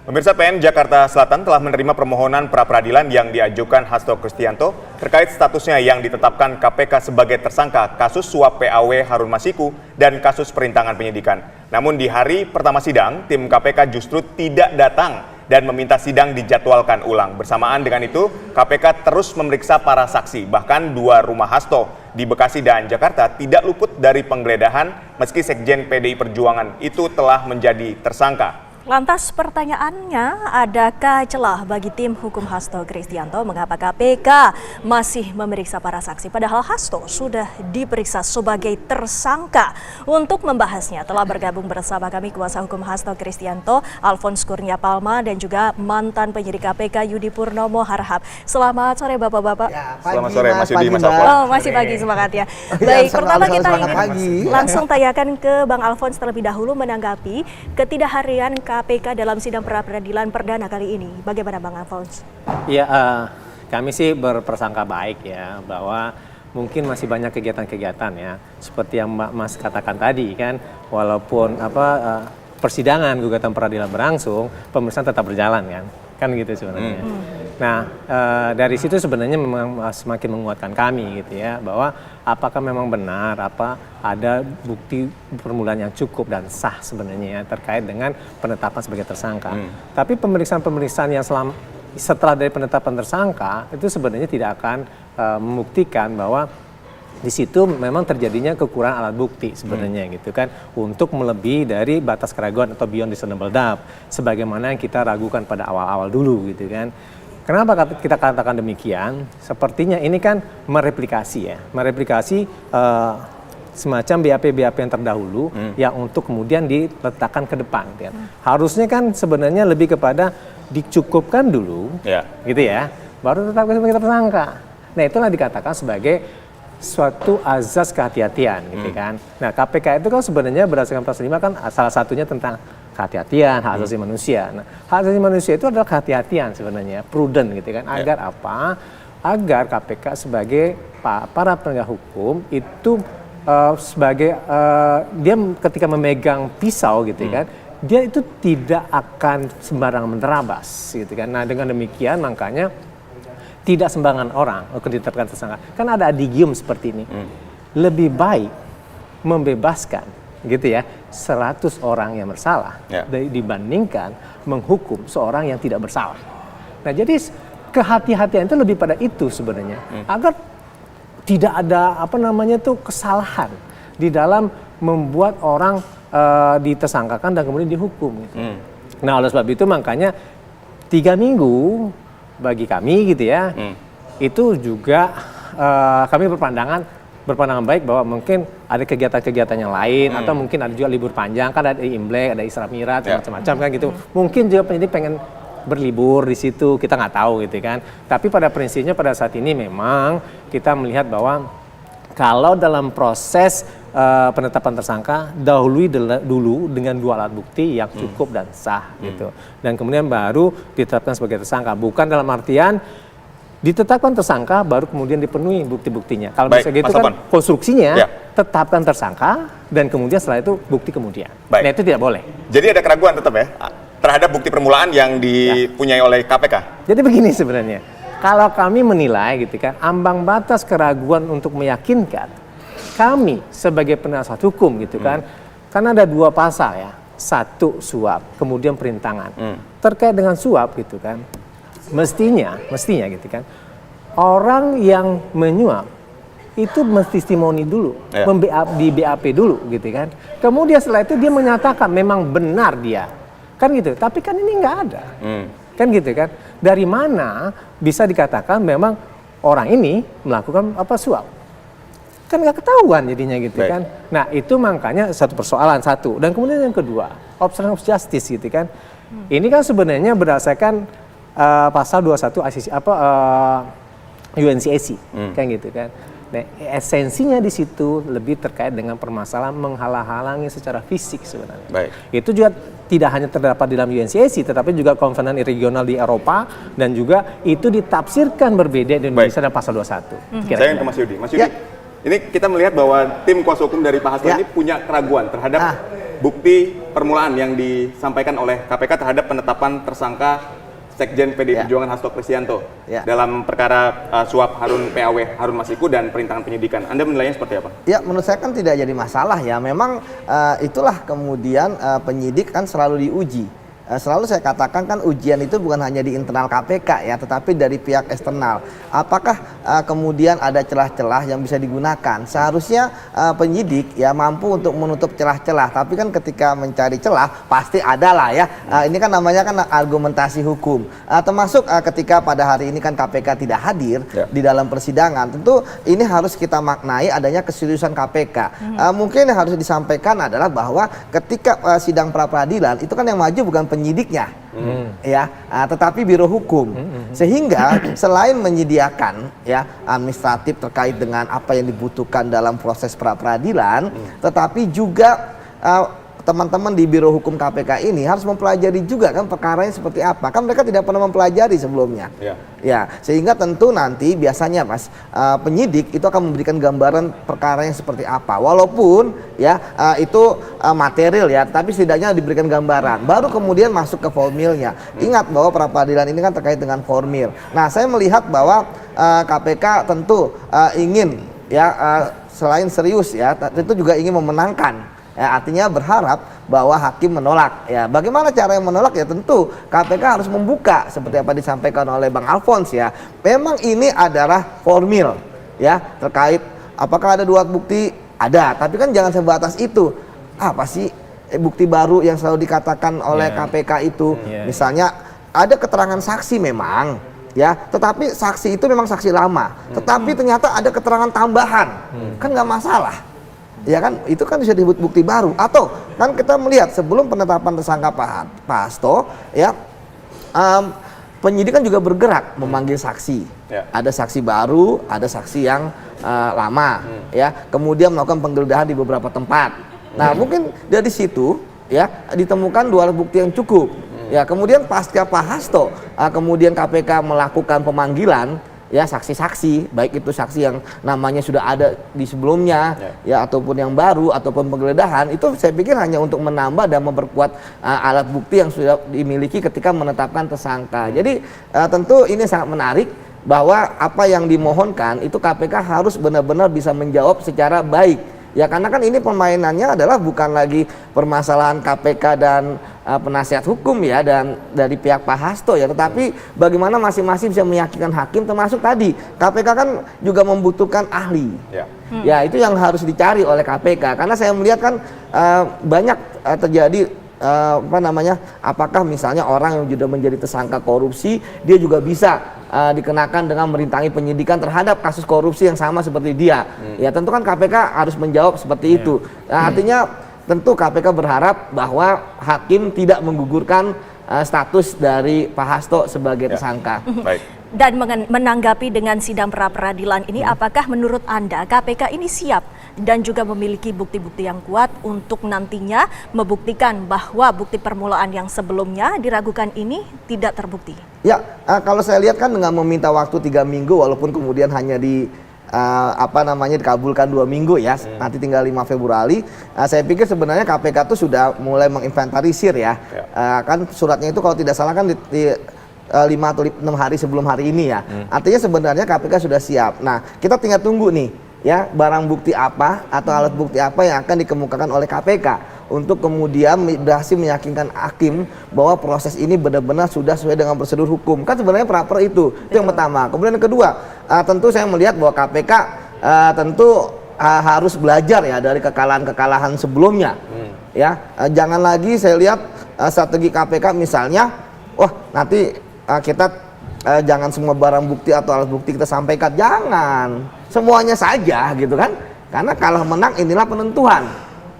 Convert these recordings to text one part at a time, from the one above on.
Pemirsa, PN Jakarta Selatan telah menerima permohonan pra-peradilan yang diajukan Hasto Kristianto terkait statusnya yang ditetapkan KPK sebagai tersangka kasus suap PAW Harun Masiku dan kasus perintangan penyidikan. Namun di hari pertama sidang, tim KPK justru tidak datang dan meminta sidang dijadwalkan ulang. Bersamaan dengan itu, KPK terus memeriksa para saksi. Bahkan 2 rumah Hasto di Bekasi dan Jakarta tidak luput dari penggeledahan meski Sekjen PDI Perjuangan itu telah menjadi tersangka. Lantas pertanyaannya, adakah celah bagi tim hukum Hasto Kristianto mengapa KPK masih memeriksa para saksi padahal Hasto sudah diperiksa sebagai tersangka? Untuk membahasnya telah bergabung bersama kami kuasa hukum Hasto Kristianto, Alphonse Kurnia Palma, dan juga mantan penyidik KPK Yudi Purnomo Harhab. Selamat sore Bapak-Bapak. Ya, selamat sore Mas Yudi, Mas Alphonse. Oh, masih pagi semangat ya. Baik, pertama kita ingin langsung tanyakan ke Bang Alphonse terlebih dahulu menanggapi ketidakhadiran KPK dalam sidang pra-peradilan perdana kali ini. Bagaimana Bang Alphonse? Ya, kami sih berprasangka baik ya bahwa mungkin masih banyak kegiatan-kegiatan ya. Seperti yang Mbak Mas katakan tadi kan, walaupun persidangan gugatan peradilan berlangsung, pemeriksaan tetap berjalan kan. Kan gitu sebenarnya. Nah, dari situ sebenarnya memang semakin menguatkan kami gitu ya, bahwa apakah memang benar ada bukti permulaan yang cukup dan sah sebenarnya ya, terkait dengan penetapan sebagai tersangka. Tapi pemeriksaan-pemeriksaan yang setelah dari penetapan tersangka itu sebenarnya tidak akan membuktikan bahwa di situ memang terjadinya kekurangan alat bukti sebenarnya gitu kan, untuk melebihi dari batas keraguan atau beyond reasonable doubt sebagaimana yang kita ragukan pada awal-awal dulu gitu kan. Kenapa kita katakan demikian? Sepertinya ini kan mereplikasi semacam BAP yang terdahulu yang untuk kemudian diletakkan ke depan kan. Harusnya kan sebenarnya lebih kepada dicukupkan dulu gitu ya, baru tetapkan sebagai tersangka. Nah, itulah dikatakan sebagai suatu azas kehati-hatian gitu kan. Nah, KPK itu kan sebenarnya berdasarkan pasal 5 kan salah satunya tentang kehati-hatian, hak asasi manusia. Nah, hak asasi manusia itu adalah kehati-hatian sebenarnya, prudent gitu kan. Agar apa? Agar KPK sebagai para penegak hukum itu sebagai dia ketika memegang pisau gitu kan, dia itu tidak akan sembarangan menerabas gitu kan. Nah, dengan demikian makanya tidak sembarangan orang untuk ditetapkan tersangka. Kan ada adigium seperti ini. Lebih baik membebaskan gitu ya 100 orang yang bersalah dibandingkan menghukum seorang yang tidak bersalah. Nah, jadi kehati-hatian itu lebih pada itu sebenarnya, agar tidak ada kesalahan di dalam membuat orang ditersangkakan dan kemudian dihukum gitu. Nah, oleh sebab itu makanya 3 minggu bagi kami gitu ya, itu juga kami berpandangan baik bahwa mungkin ada kegiatan-kegiatan yang lain atau mungkin ada juga libur panjang, kan ada Imlek, ada Isra Mi'raj, macam-macam kan gitu. Mungkin juga penyidik pengen berlibur di situ, kita nggak tahu gitu kan. Tapi pada prinsipnya pada saat ini memang kita melihat bahwa kalau dalam proses penetapan tersangka dahului dulu dengan 2 alat bukti yang cukup dan sah gitu, dan kemudian baru ditetapkan sebagai tersangka, bukan dalam artian ditetapkan tersangka baru kemudian dipenuhi bukti-buktinya. Kalau bisa gitu kan konstruksinya tetapkan tersangka dan kemudian setelah itu bukti kemudian. Nah, itu tidak boleh. Jadi ada keraguan tetap ya terhadap bukti permulaan yang dipunyai oleh KPK. Jadi begini sebenarnya, kalau kami menilai gitu kan, ambang batas keraguan untuk meyakinkan kami sebagai penasihat hukum gitu kan, karena ada 2 pasal ya, 1 suap, kemudian perintangan. Terkait dengan suap gitu kan, mestinya gitu kan, orang yang menyuap itu testimoni dulu, di BAP dulu gitu kan. Kemudian setelah itu dia menyatakan memang benar dia, kan gitu. Tapi kan ini nggak ada, kan gitu kan. Dari mana bisa dikatakan memang orang ini melakukan suap? Kan nggak ketahuan jadinya gitu kan. Nah, itu makanya satu persoalan satu. Dan kemudian yang kedua, obstruction of justice gitu kan. Ini kan sebenarnya berdasarkan pasal 21 UNCAC kan gitu kan. Nah, esensinya di situ lebih terkait dengan permasalahan menghalang-halangi secara fisik sebenarnya. Itu juga tidak hanya terdapat di dalam UNCAC, tetapi juga konvenen regional di Eropa, dan juga itu ditafsirkan berbeda di Indonesia dan pasal 21. Saya ingin ke Mas Yudi. Mas Yudi, ini kita melihat bahwa tim kuasa hukum dari Pak Hasto ini punya keraguan terhadap bukti permulaan yang disampaikan oleh KPK terhadap penetapan tersangka Sekjen PDI Perjuangan Hasto Kristianto dalam perkara suap PAW Harun Masiku dan perintangan penyidikan. Anda menilainya seperti apa? Ya, menurut saya kan tidak jadi masalah ya. Memang itulah kemudian penyidik kan selalu diuji. Selalu saya katakan kan ujian itu bukan hanya di internal KPK ya, tetapi dari pihak eksternal. Apakah kemudian ada celah-celah yang bisa digunakan? Seharusnya penyidik ya mampu untuk menutup celah-celah. Tapi kan ketika mencari celah pasti ada lah ya. Ini kan namanya kan argumentasi hukum. Termasuk ketika pada hari ini kan KPK tidak hadir di dalam persidangan. Tentu ini harus kita maknai adanya keseriusan KPK. Mungkin yang harus disampaikan adalah bahwa ketika sidang pra peradilan itu kan yang maju bukan penyidiknya, ya, tetapi biro hukum, sehingga selain menyediakan ya administratif terkait dengan apa yang dibutuhkan dalam proses pra peradilan, tetapi juga teman-teman di biro hukum KPK ini harus mempelajari juga kan perkaranya seperti apa, kan mereka tidak pernah mempelajari sebelumnya, ya, sehingga tentu nanti biasanya Mas penyidik itu akan memberikan gambaran perkaranya seperti apa, walaupun ya itu material ya, tapi setidaknya diberikan gambaran, baru kemudian masuk ke formilnya. Ingat bahwa pra peradilan ini kan terkait dengan formil. Nah, saya melihat bahwa KPK tentu ingin ya selain serius ya, tentu juga ingin memenangkan. Ya, artinya berharap bahwa hakim menolak. Ya, bagaimana cara yang menolak ya tentu KPK harus membuka seperti apa disampaikan oleh Bang Alphonse ya. Memang ini adalah formil ya terkait apakah ada dua bukti, ada, tapi kan jangan sebatas itu. Apa sih bukti baru yang selalu dikatakan oleh KPK itu? Misalnya ada keterangan saksi memang ya, tetapi saksi itu memang saksi lama, tetapi ternyata ada keterangan tambahan, kan nggak masalah. Ya kan, itu kan bisa disebut bukti baru. Atau kan kita melihat sebelum penetapan tersangka Pak Hasto ya, penyidik kan juga bergerak memanggil saksi. Ada saksi baru, ada saksi yang lama ya, kemudian melakukan penggeledahan di beberapa tempat. Nah, mungkin dari situ ya ditemukan dua alat bukti yang cukup. Ya, kemudian pasca Pak Hasto kemudian KPK melakukan pemanggilan ya saksi-saksi, baik itu saksi yang namanya sudah ada di sebelumnya ya ataupun yang baru ataupun penggeledahan, itu saya pikir hanya untuk menambah dan memperkuat alat bukti yang sudah dimiliki ketika menetapkan tersangka. Jadi tentu ini sangat menarik bahwa apa yang dimohonkan itu KPK harus benar-benar bisa menjawab secara baik. Ya, karena kan ini permainannya adalah bukan lagi permasalahan KPK dan penasihat hukum ya dan dari pihak Pak Hasto ya, tetapi bagaimana masing-masing bisa meyakinkan hakim, termasuk tadi KPK kan juga membutuhkan ahli. Ya, itu yang harus dicari oleh KPK, karena saya melihat kan banyak terjadi apakah misalnya orang yang sudah menjadi tersangka korupsi dia juga bisa dikenakan dengan merintangi penyidikan terhadap kasus korupsi yang sama seperti dia. Ya, tentu kan KPK harus menjawab seperti itu. Nah, artinya tentu KPK berharap bahwa hakim tidak menggugurkan status dari Pak Hasto sebagai tersangka. Baik. Dan menanggapi dengan sidang pra peradilan ini, apakah menurut Anda KPK ini siap dan juga memiliki bukti-bukti yang kuat untuk nantinya membuktikan bahwa bukti permulaan yang sebelumnya diragukan ini tidak terbukti? Ya, kalau saya lihat kan dengan meminta waktu 3 minggu walaupun kemudian hanya dikabulkan 2 minggu ya, nanti tinggal 5 Februari. Saya pikir sebenarnya KPK itu sudah mulai menginventarisir ya. Kan suratnya itu kalau tidak salah kan di 5 atau 6 hari sebelum hari ini ya. Artinya sebenarnya KPK sudah siap. Nah, kita tinggal tunggu nih ya, barang bukti apa atau alat bukti apa yang akan dikemukakan oleh KPK untuk kemudian berhasil meyakinkan hakim bahwa proses ini benar-benar sudah sesuai dengan prosedur hukum. Kan sebenarnya pra-per itu yang pertama. Kemudian yang kedua, tentu saya melihat bahwa KPK tentu harus belajar ya dari kekalahan-kekalahan sebelumnya. Ya, jangan lagi saya lihat strategi KPK misalnya, wah nanti kita jangan semua barang bukti atau alat bukti kita sampaikan, jangan semuanya saja gitu kan, karena kalah menang inilah penentuan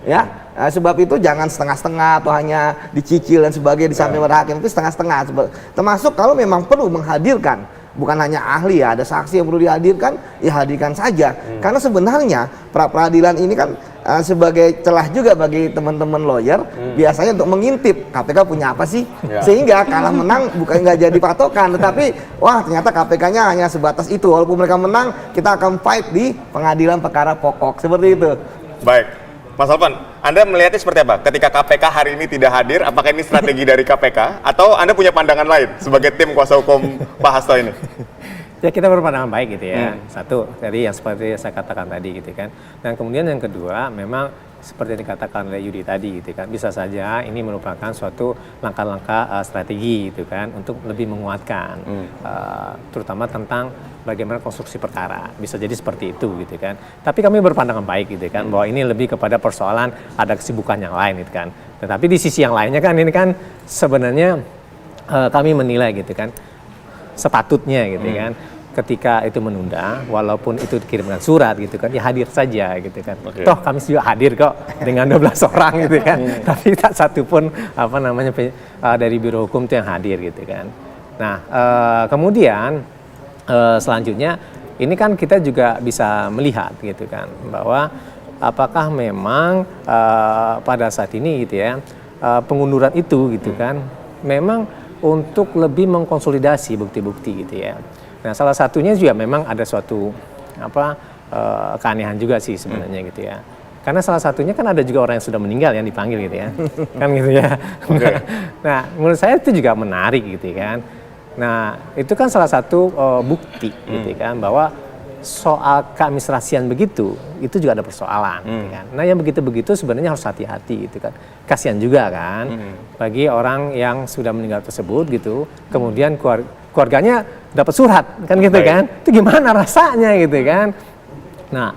ya. Sebab itu jangan setengah-setengah atau hanya dicicil dan sebagainya disampaikan pada hakim, itu setengah-setengah. Termasuk kalau memang perlu menghadirkan, bukan hanya ahli ya, ada saksi yang perlu dihadirkan, ya hadirkan saja. Karena sebenarnya pra peradilan ini kan sebagai celah juga bagi teman-teman lawyer biasanya untuk mengintip KPK punya apa sih, sehingga kalah menang bukan nggak jadi patokan, tetapi wah ternyata KPK-nya hanya sebatas itu, walaupun mereka menang kita akan fight di pengadilan perkara pokok seperti itu. Baik, Mas Alvan, Anda melihatnya seperti apa? Ketika KPK hari ini tidak hadir, apakah ini strategi dari KPK atau Anda punya pandangan lain sebagai tim kuasa hukum Pak Hasto ini? Ya kita berpandangan baik gitu ya. Satu dari yang seperti saya katakan tadi gitu kan. Dan kemudian yang kedua memang seperti yang dikatakan oleh Yudi tadi gitu kan. Bisa saja ini merupakan suatu langkah-langkah strategi gitu kan untuk lebih menguatkan terutama tentang bagaimana konstruksi perkara. Bisa jadi seperti itu gitu kan. Tapi kami berpandangan baik gitu kan bahwa ini lebih kepada persoalan ada kesibukan yang lain gitu kan. Tetapi di sisi yang lainnya kan ini kan sebenarnya kami menilai gitu kan sepatutnya gitu kan ketika itu menunda walaupun itu dikirimkan surat gitu kan ya hadir saja gitu kan. Toh kami juga hadir kok dengan 12 orang gitu kan. Tapi tak satu pun dari Biro Hukum itu yang hadir gitu kan. Nah, kemudian selanjutnya ini kan kita juga bisa melihat gitu kan bahwa apakah memang pada saat ini gitu ya pengunduran itu gitu kan memang untuk lebih mengkonsolidasi bukti-bukti gitu ya. Nah, salah satunya juga memang ada suatu keanehan juga sih sebenarnya gitu ya. Karena salah satunya kan ada juga orang yang sudah meninggal yang dipanggil gitu ya. Kan gitu ya. Nah, menurut saya itu juga menarik gitu kan. Nah, itu kan salah satu bukti gitu kan bahwa soal keadministrasian begitu itu juga ada persoalan gitu kan. Nah, yang begitu-begitu sebenarnya harus hati-hati gitu kan. Kasihan juga kan bagi orang yang sudah meninggal tersebut gitu. Kemudian keluarganya dapat surat kan gitu kan. Itu gimana rasanya gitu kan. Nah,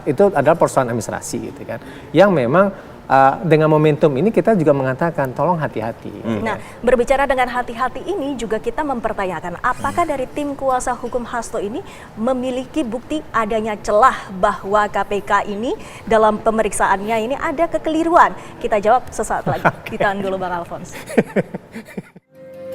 itu adalah persoalan administrasi gitu kan. Yang memang dengan momentum ini kita juga mengatakan tolong hati-hati. Nah, berbicara dengan hati-hati ini juga kita mempertanyakan apakah dari tim kuasa hukum Hasto ini memiliki bukti adanya celah bahwa KPK ini dalam pemeriksaannya ini ada kekeliruan. Kita jawab sesaat lagi. Ditahan dulu Bang Alphonse.